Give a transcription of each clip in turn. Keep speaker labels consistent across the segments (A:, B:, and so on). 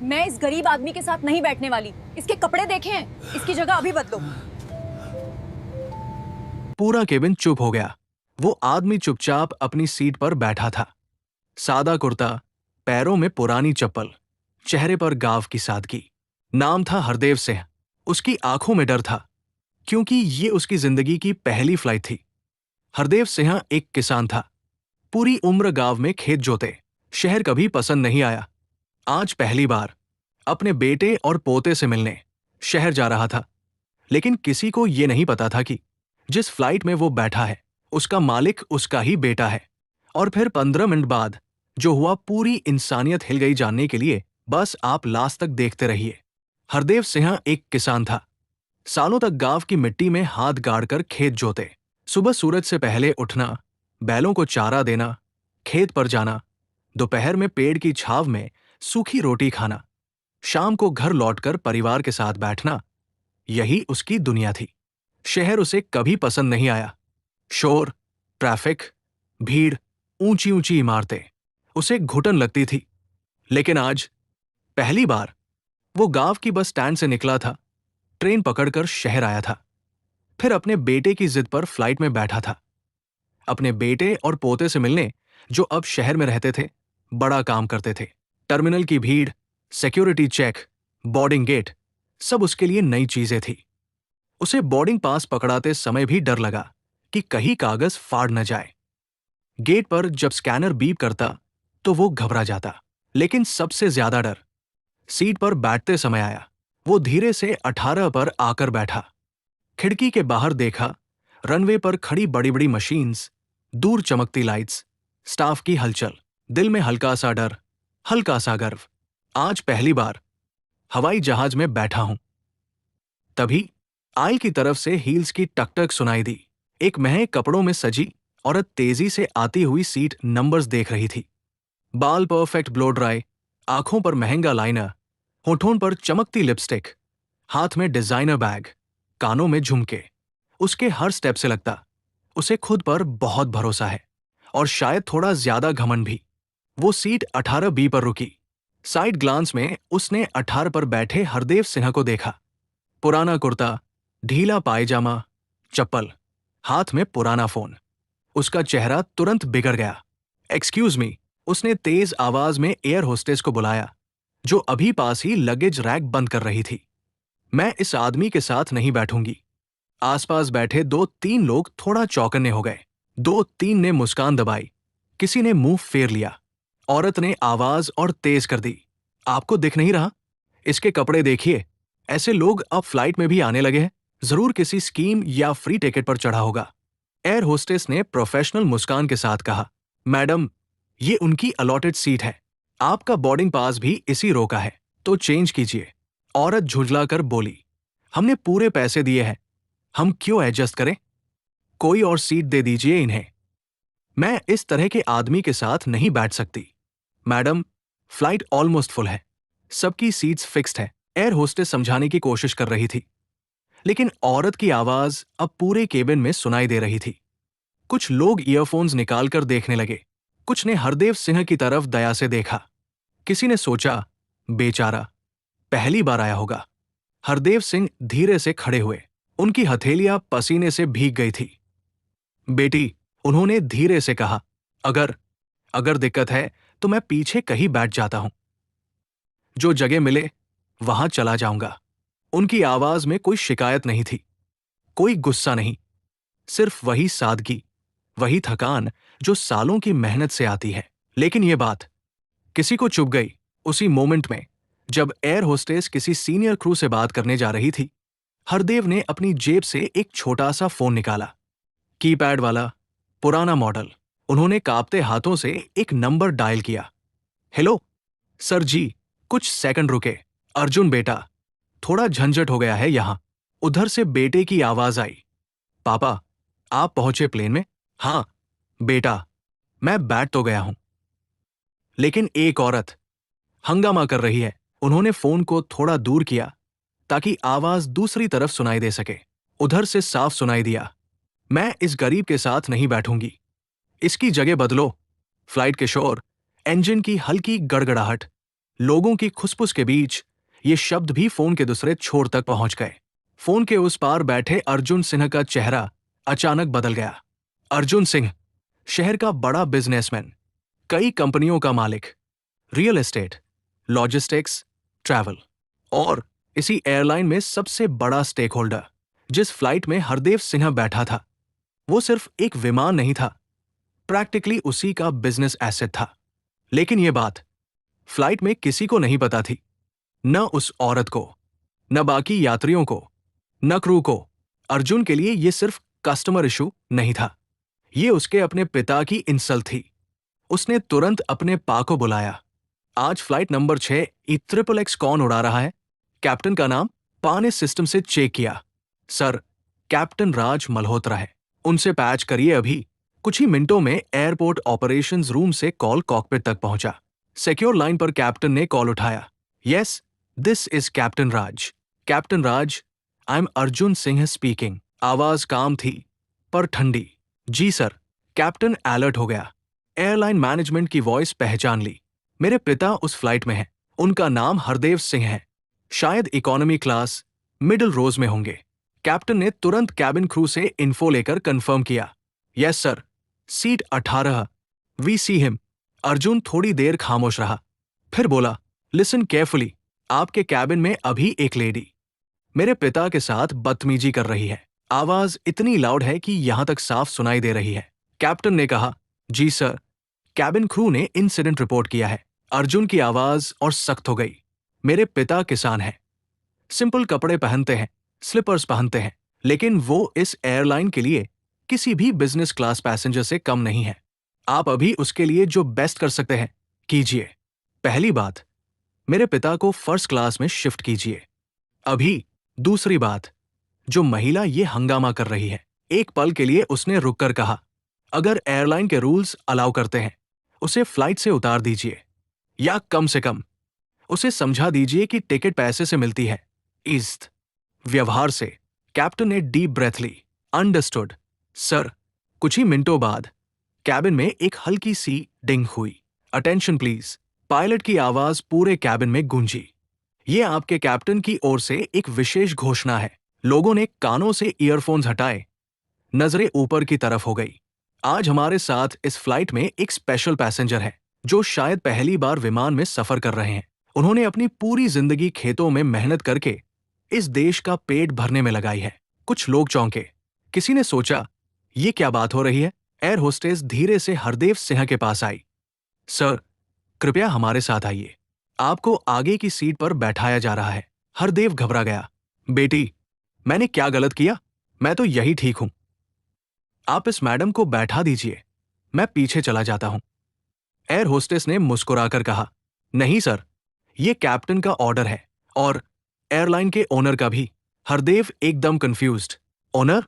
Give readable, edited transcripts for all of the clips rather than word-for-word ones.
A: मैं इस गरीब आदमी के साथ नहीं बैठने वाली। इसके कपड़े देखे हैं, इसकी जगह अभी बदलो।
B: पूरा केबिन चुप हो गया। वो आदमी चुपचाप अपनी सीट पर बैठा था। सादा कुर्ता, पैरों में पुरानी चप्पल, चेहरे पर गांव की सादगी। नाम था हरदेव सिंह। उसकी आंखों में डर था, क्योंकि ये उसकी जिंदगी की पहली फ्लाइट थी। हरदेव सिंह एक किसान था। पूरी उम्र गांव में खेत जोते। शहर कभी पसंद नहीं आया। आज पहली बार अपने बेटे और पोते से मिलने शहर जा रहा था। लेकिन किसी को ये नहीं पता था कि जिस फ्लाइट में वो बैठा है, उसका मालिक उसका ही बेटा है। और फिर 15 मिनट बाद जो हुआ, पूरी इंसानियत हिल गई। जानने के लिए बस आप लास्ट तक देखते रहिए। हरदेव सिंह एक किसान था। सालों तक गांव की मिट्टी में हाथ गाड़कर खेत जोते। सुबह सूरज से पहले उठना, बैलों को चारा देना, खेत पर जाना, दोपहर में पेड़ की छाव में सूखी रोटी खाना, शाम को घर लौटकर परिवार के साथ बैठना, यही उसकी दुनिया थी। शहर उसे कभी पसंद नहीं आया। शोर, ट्रैफिक, भीड़, ऊंची ऊंची इमारतें उसे घुटन लगती थी। लेकिन आज पहली बार वो गांव की बस स्टैंड से निकला था, ट्रेन पकड़कर शहर आया था। फिर अपने बेटे की जिद पर फ्लाइट में बैठा था। अपने बेटे और पोते से मिलने, जो अब शहर में रहते थे, बड़ा काम करते थे। टर्मिनल की भीड़, सिक्योरिटी चेक, बोर्डिंग गेट, सब उसके लिए नई चीजें थी। उसे बोर्डिंग पास पकड़ाते समय भी डर लगा कि कहीं कागज फाड़ न जाए। गेट पर जब स्कैनर बीप करता तो वो घबरा जाता। लेकिन सबसे ज्यादा डर सीट पर बैठते समय आया। वो धीरे से 18 पर आकर बैठा। खिड़की के बाहर देखा, रनवे पर खड़ी बड़ी बड़ी मशीन्स, दूर चमकती लाइट्स, स्टाफ की हलचल। दिल में हल्का सा डर, हल्का सा गर्व। आज पहली बार हवाई जहाज में बैठा हूं। तभी आयल की तरफ से हील्स की टकटक सुनाई दी। एक महंगे कपड़ों में सजी औरत तेजी से आती हुई सीट नंबर्स देख रही थी। बाल परफेक्ट ब्लो ड्राई, आंखों पर महंगा लाइनर, होठों पर चमकती लिपस्टिक, हाथ में डिजाइनर बैग, कानों में झुमके। उसके हर स्टेप से लगता उसे खुद पर बहुत भरोसा है, और शायद थोड़ा ज्यादा घमंड भी। वो सीट 18 बी पर रुकी। साइड ग्लांस में उसने 18 पर बैठे हरदेव सिन्हा को देखा। पुराना कुर्ता, ढीला पायजामा, चप्पल, हाथ में पुराना फोन। उसका चेहरा तुरंत बिगड़ गया। एक्सक्यूज मी, उसने तेज आवाज में एयर होस्टेस को बुलाया, जो अभी पास ही लगेज रैक बंद कर रही थी। मैं इस आदमी के साथ नहीं बैठूंगी। आसपास बैठे 2-3 लोग थोड़ा चौकन्ने हो गए। 2-3 ने मुस्कान दबाई, किसी ने मुंह फेर लिया। औरत ने आवाज और तेज कर दी, आपको दिख नहीं रहा? इसके कपड़े देखिए। ऐसे लोग अब फ्लाइट में भी आने लगे हैं। जरूर किसी स्कीम या फ्री टिकट पर चढ़ा होगा। एयर होस्टेस ने प्रोफेशनल मुस्कान के साथ कहा, मैडम, ये उनकी अलॉटेड सीट है। आपका बोर्डिंग पास भी इसी रो का है, तो चेंज कीजिए। औरत झुंझलाकर बोली, हमने पूरे पैसे दिए हैं, हम क्यों एडजस्ट करें? कोई और सीट दे दीजिए इन्हें। मैं इस तरह के आदमी के साथ नहीं बैठ सकती। मैडम, फ्लाइट ऑलमोस्ट फुल है, सबकी सीट्स फिक्स्ड है। एयर होस्टेस समझाने की कोशिश कर रही थी, लेकिन औरत की आवाज अब पूरे केबिन में सुनाई दे रही थी। कुछ लोग ईयरफोन्स निकालकर देखने लगे। कुछ ने हरदेव सिंह की तरफ दया से देखा। किसी ने सोचा, बेचारा पहली बार आया होगा। हरदेव सिंह धीरे से खड़े हुए। उनकी हथेलियां पसीने से भीग गई थी। बेटी, उन्होंने धीरे से कहा, अगर अगर दिक्कत है तो मैं पीछे कहीं बैठ जाता हूं। जो जगह मिले वहां चला जाऊंगा। उनकी आवाज में कोई शिकायत नहीं थी, कोई गुस्सा नहीं, सिर्फ वही सादगी, वही थकान जो सालों की मेहनत से आती है। लेकिन यह बात किसी को चुभ गई उसी मोमेंट में, जब एयर होस्टेस किसी सीनियर क्रू से बात करने जा रही थी। हरदेव ने अपनी जेब से एक छोटा सा फोन निकाला, कीपैड वाला, पुराना मॉडल। उन्होंने कांपते हाथों से एक नंबर डायल किया। हेलो सर जी, कुछ सेकंड रुके। अर्जुन बेटा, थोड़ा झंझट हो गया है यहां। उधर से बेटे की आवाज आई, पापा, आप पहुंचे प्लेन में? हाँ बेटा, मैं बैठ तो गया हूं। लेकिन एक औरत हंगामा कर रही है। उन्होंने फोन को थोड़ा दूर किया ताकि आवाज दूसरी तरफ सुनाई दे सके। उधर से साफ सुनाई दिया, मैं इस गरीब के साथ नहीं बैठूंगी, इसकी जगह बदलो। फ्लाइट के शोर, इंजन की हल्की गड़गड़ाहट, लोगों की खुसपुस के बीच ये शब्द भी फोन के दूसरे छोर तक पहुंच गए। फोन के उस पार बैठे अर्जुन सिंह का चेहरा अचानक बदल गया। अर्जुन सिंह, शहर का बड़ा बिजनेसमैन, कई कंपनियों का मालिक, रियल एस्टेट, लॉजिस्टिक्स, ट्रैवल और इसी एयरलाइन में सबसे बड़ा स्टेक होल्डर। जिस फ्लाइट में हरदेव सिंह बैठा था वो सिर्फ एक विमान नहीं था, प्रैक्टिकली उसी का बिजनेस एसेट था। लेकिन यह बात फ्लाइट में किसी को नहीं पता थी, न उस औरत को, न बाकी यात्रियों को, न क्रू को। अर्जुन के लिए यह सिर्फ कस्टमर इशू नहीं था, यह उसके अपने पिता की इंसल्ट थी। उसने तुरंत अपने पा को बुलाया। आज फ्लाइट नंबर 6 E-XXX कौन उड़ा रहा है? कैप्टन का नाम पा ने सिस्टम से चेक किया। सर, कैप्टन राज मल्होत्रा है। उनसे पैच करिए अभी। कुछ ही मिनटों में एयरपोर्ट ऑपरेशंस रूम से कॉल कॉकपिट तक पहुंचा। सिक्योर लाइन पर कैप्टन ने कॉल उठाया। Yes, this is captain Raj. Captain Raj, I am Arjun Singh speaking. आवाज काम थी पर ठंडी। जी सर। कैप्टन अलर्ट हो गया। एयरलाइन मैनेजमेंट की वॉइस पहचान ली। मेरे पिता उस फ्लाइट में हैं। उनका नाम हरदेव सिंह है। शायद इकोनॉमी क्लास, मिडिल रोज में होंगे। कैप्टन ने तुरंत कैबिन क्रू से इन्फो लेकर कंफर्म किया। Yes sir, seat 18, we see him. Arjun थोड़ी देर खामोश रहा, फिर बोला, लिसन केयरफुली, आपके कैबिन में अभी एक लेडी मेरे पिता के साथ बदतमीजी कर रही है। आवाज इतनी लाउड है कि यहां तक साफ सुनाई दे रही है। कैप्टन ने कहा, जी सर। कैबिन क्रू ने इंसिडेंट रिपोर्ट किया है। अर्जुन की आवाज और सख्त हो गई। मेरे पिता किसान हैं, सिंपल कपड़े पहनते हैं, स्लीपर्स पहनते हैं, लेकिन वो इस एयरलाइन के लिए किसी भी बिजनेस क्लास पैसेंजर से कम नहीं है। आप अभी उसके लिए जो बेस्ट कर सकते हैं कीजिए। पहली बात, मेरे पिता को फर्स्ट क्लास में शिफ्ट कीजिए अभी। दूसरी बात, जो महिला ये हंगामा कर रही है, एक पल के लिए उसने रुककर कहा, अगर एयरलाइन के रूल्स अलाउ करते हैं उसे फ्लाइट से उतार दीजिए, या कम से कम उसे समझा दीजिए कि टिकट पैसे से मिलती है, इज्जत, व्यवहार से। कैप्टन ने डीप ब्रेथ ली। Understood sir. कुछ ही मिनटों बाद कैबिन में एक हल्की सी डिंग हुई। Attention please. पायलट की आवाज पूरे कैबिन में गूंजी। ये आपके कैप्टन की ओर से एक विशेष घोषणा है। लोगों ने कानों से ईयरफोन्स हटाए, नजरें ऊपर की तरफ हो गई। आज हमारे साथ इस फ्लाइट में एक स्पेशल पैसेंजर है जो शायद पहली बार विमान में सफर कर रहे हैं। उन्होंने अपनी पूरी जिंदगी खेतों में मेहनत करके इस देश का पेट भरने में लगाई है। कुछ लोग चौंके। किसी ने सोचा, ये क्या बात हो रही है? एयर होस्टेस धीरे से हरदेव सिंह के पास आई। सर, कृपया हमारे साथ आइए, आपको आगे की सीट पर बैठाया जा रहा है। हरदेव घबरा गया। बेटी, मैंने क्या गलत किया? मैं तो यही ठीक हूं। आप इस मैडम को बैठा दीजिए, मैं पीछे चला जाता हूं। एयर होस्टेस ने मुस्कुराकर कहा, नहीं सर, ये कैप्टन का ऑर्डर है और एयरलाइन के ओनर का भी। हरदेव एकदम कंफ्यूज्ड। ओनर?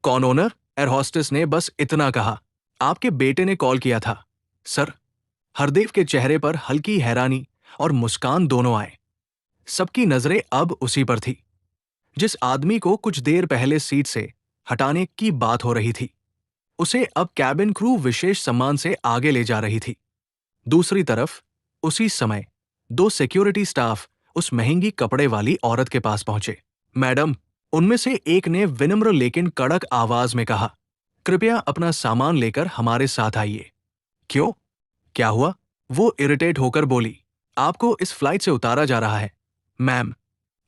B: कौन ओनर? एयर होस्टेस ने बस इतना कहा, आपके बेटे ने कॉल किया था सर। हरदेव के चेहरे पर हल्की हैरानी और मुस्कान दोनों आए। सबकी नजरें अब उसी पर थी जिस आदमी को कुछ देर पहले सीट से हटाने की बात हो रही थी। उसे अब कैबिन क्रू विशेष सम्मान से आगे ले जा रही थी। दूसरी तरफ उसी समय 2 सिक्योरिटी स्टाफ उस महंगी कपड़े वाली औरत के पास पहुंचे। मैडम, उनमें से एक ने विनम्र लेकिन कड़क आवाज में कहा, कृपया अपना सामान लेकर हमारे साथ आइए। क्यों? क्या हुआ? वो इरिटेट होकर बोली, आपको इस फ्लाइट से उतारा जा रहा है। मैम,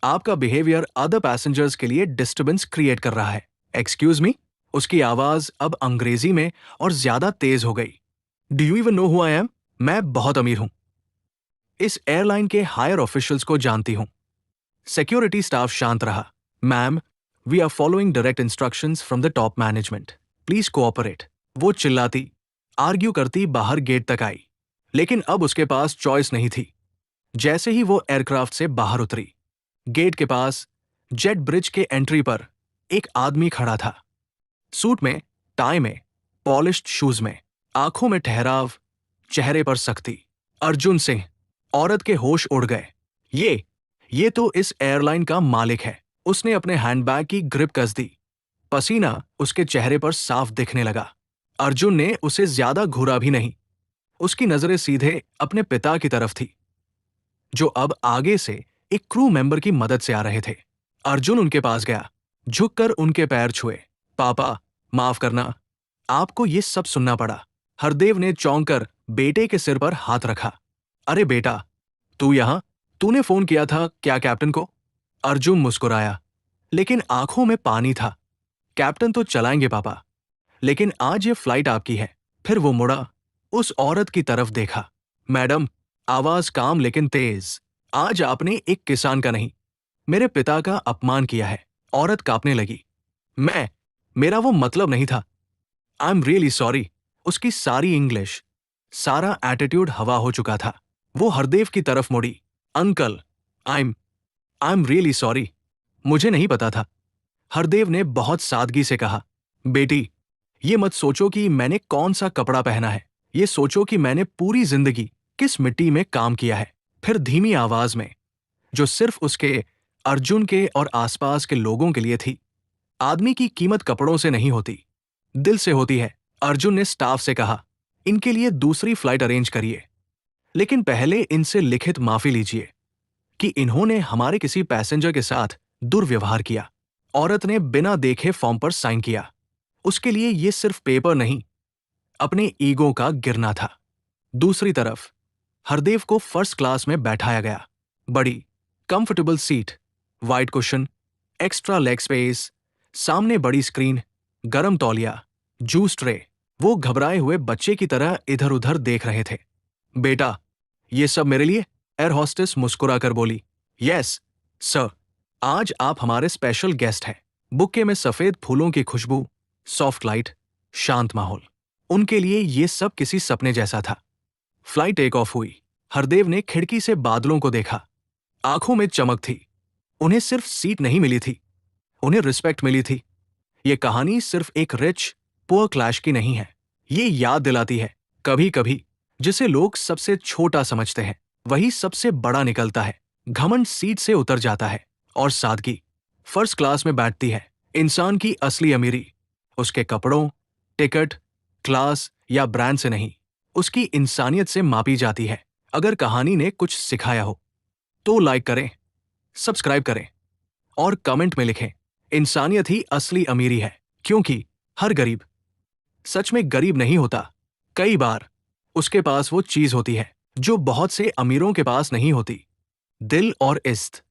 B: आपका बिहेवियर अदर पैसेंजर्स के लिए डिस्टर्बेंस क्रिएट कर रहा है। Excuse me? उसकी आवाज अब अंग्रेजी में और ज्यादा तेज हो गई। Do you even know who I am? मैं बहुत अमीर हूं, इस एयरलाइन के हायर ऑफिशियल्स को जानती हूं। सिक्योरिटी स्टाफ शांत रहा। Ma'am, we are following direct instructions from the top management, please cooperate. वो चिल्लाती, आर्ग्यू करती बाहर गेट तक आई, लेकिन अब उसके पास चॉइस नहीं थी। जैसे ही वो एयरक्राफ्ट से बाहर उतरी, गेट के पास जेट ब्रिज के एंट्री पर एक आदमी खड़ा था। सूट में, टाई में, पॉलिश्ड शूज में, आंखों में ठहराव, चेहरे पर सख्ती। अर्जुन सिंह। औरत के होश उड़ गए। ये तो इस एयरलाइन का मालिक है। उसने अपने हैंडबैग की ग्रिप कस दी। पसीना उसके चेहरे पर साफ दिखने लगा। अर्जुन ने उसे ज्यादा घूरा भी नहीं। उसकी नजरें सीधे अपने पिता की तरफ थी। जो अब आगे से एक क्रू मेंबर की मदद से आ रहे थे। अर्जुन उनके पास गया, झुककर उनके पैर छुए। पापा, माफ करना, आपको ये सब सुनना पड़ा। हरदेव ने चौंक कर बेटे के सिर पर हाथ रखा। अरे बेटा, तू यहां? तूने फोन किया था क्या कैप्टन को? अर्जुन मुस्कुराया, लेकिन आंखों में पानी था। कैप्टन तो चलाएंगे पापा, लेकिन आज ये फ्लाइट आपकी है। फिर वो मुड़ा, उस औरत की तरफ देखा। मैडम, आवाज काम लेकिन तेज। आज आपने एक किसान का नहीं, मेरे पिता का अपमान किया है। औरत कांपने लगी। मेरा वो मतलब नहीं था। I am really sorry. उसकी सारी इंग्लिश, सारा एटीट्यूड हवा हो चुका था। वो हरदेव की तरफ मुड़ी। Uncle, I am really sorry, मुझे नहीं पता था। हरदेव ने बहुत सादगी से कहा, बेटी, ये मत सोचो कि मैंने कौन सा कपड़ा पहना है, ये सोचो कि मैंने पूरी जिंदगी किस मिट्टी में काम किया है। फिर धीमी आवाज में, जो सिर्फ उसके, अर्जुन के और आसपास के लोगों के लिए थी, आदमी की कीमत कपड़ों से नहीं होती, दिल से होती है। अर्जुन ने स्टाफ से कहा, इनके लिए दूसरी फ्लाइट अरेंज करिए, लेकिन पहले इनसे लिखित माफी लीजिए कि इन्होंने हमारे किसी पैसेंजर के साथ दुर्व्यवहार किया। औरत ने बिना देखे फॉर्म पर साइन किया। उसके लिए ये सिर्फ पेपर नहीं, अपने ईगो का गिरना था। दूसरी तरफ हरदेव को फर्स्ट क्लास में बैठाया गया। बड़ी comfortable seat, white cushion, extra leg space, सामने बड़ी स्क्रीन, गरम तौलिया, जूस ट्रे। वो घबराए हुए बच्चे की तरह इधर उधर देख रहे थे। बेटा, ये सब मेरे लिए? एयर होस्टेस मुस्कुरा कर बोली। यस सर, आज आप हमारे स्पेशल गेस्ट हैं। बुक्के में सफेद फूलों की खुशबू, सॉफ्ट लाइट, शांत माहौल। उनके लिए ये सब किसी सपने जैसा था। फ्लाइट टेक ऑफ हुई। हरदेव ने खिड़की से बादलों को देखा। आंखों में चमक थी। उन्हें सिर्फ सीट नहीं मिली थी, उन्हें रिस्पेक्ट मिली थी। ये कहानी सिर्फ एक रिच पुअर क्लैश की नहीं है। ये याद दिलाती है, कभी कभी जिसे लोग सबसे छोटा समझते हैं, वही सबसे बड़ा निकलता है। घमंड सीट से उतर जाता है और सादगी फर्स्ट क्लास में बैठती है। इंसान की असली अमीरी उसके कपड़ों, टिकट, क्लास या ब्रांड से नहीं, उसकी इंसानियत से मापी जाती है। अगर कहानी ने कुछ सिखाया हो तो लाइक करें, सब्सक्राइब करें और कमेंट में लिखें, इंसानियत ही असली अमीरी है। क्योंकि हर गरीब सच में गरीब नहीं होता। कई बार उसके पास वो चीज होती है जो बहुत से अमीरों के पास नहीं होती, दिल और इज्जत।